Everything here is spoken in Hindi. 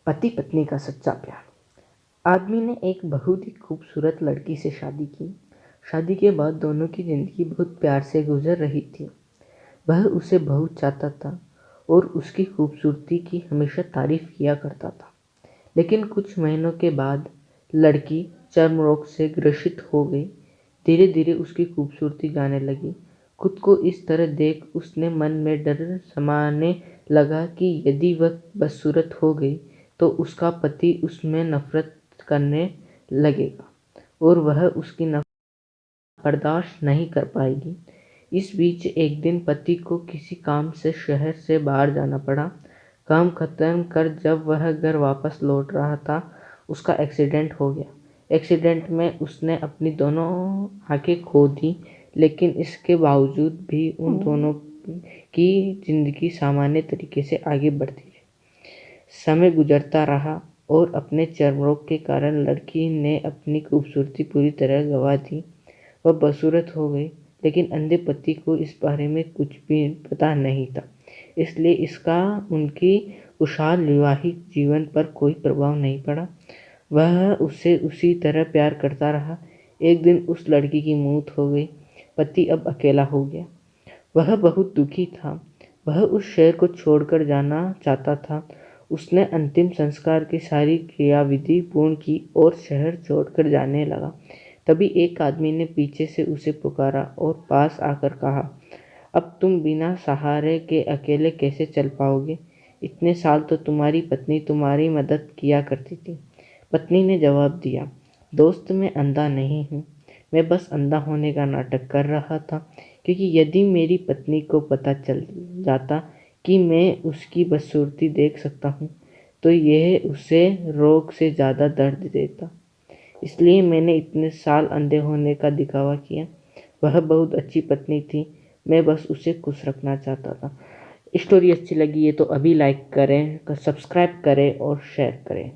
पति पत्नी का सच्चा प्यार। आदमी ने एक बहुत ही खूबसूरत लड़की से शादी की। शादी के बाद दोनों की ज़िंदगी बहुत प्यार से गुजर रही थी। वह उसे बहुत चाहता था और उसकी खूबसूरती की हमेशा तारीफ किया करता था। लेकिन कुछ महीनों के बाद लड़की चर्म रोग से ग्रसित हो गई। धीरे धीरे उसकी खूबसूरती जाने लगी। खुद को इस तरह देख उसने मन में डर समाने लगा कि यदि वह बदसूरत हो गई तो उसका पति उसमें नफरत करने लगेगा और वह उसकी नफरत बर्दाश्त नहीं कर पाएगी। इस बीच एक दिन पति को किसी काम से शहर से बाहर जाना पड़ा। काम खत्म कर जब वह घर वापस लौट रहा था, उसका एक्सीडेंट हो गया। एक्सीडेंट में उसने अपनी दोनों आंखें खो दी, लेकिन इसके बावजूद भी उन दोनों की जिंदगी सामान्य तरीके से आगे बढ़ती रही। समय गुजरता रहा और अपने चर्म रोग के कारण लड़की ने अपनी खूबसूरती पूरी तरह गंवा दी। वह बदसूरत हो गई, लेकिन अंधे पति को इस बारे में कुछ भी पता नहीं था, इसलिए इसका उनकी खुशहाल वैवाहिक जीवन पर कोई प्रभाव नहीं पड़ा। वह उससे उसी तरह प्यार करता रहा। एक दिन उस लड़की की मौत हो गई। पति अब अकेला हो गया। वह बहुत दुखी था। वह उस शहर को छोड़कर जाना चाहता था। उसने अंतिम संस्कार की सारी क्रियाविधि पूर्ण की और शहर छोड़कर जाने लगा। तभी एक आदमी ने पीछे से उसे पुकारा और पास आकर कहा, अब तुम बिना सहारे के अकेले कैसे चल पाओगे? इतने साल तो तुम्हारी पत्नी तुम्हारी मदद किया करती थी। पत्नी ने जवाब दिया, दोस्त, मैं अंधा नहीं हूँ। मैं बस अंधा होने का नाटक कर रहा था, क्योंकि यदि मेरी पत्नी को पता चल जाता कि मैं उसकी बदसूरती देख सकता हूँ तो यह उसे रोग से ज़्यादा दर्द देता। इसलिए मैंने इतने साल अंधे होने का दिखावा किया। वह बहुत अच्छी पत्नी थी, मैं बस उसे खुश रखना चाहता था। स्टोरी अच्छी लगी है तो अभी लाइक करें, सब्सक्राइब करें और शेयर करें।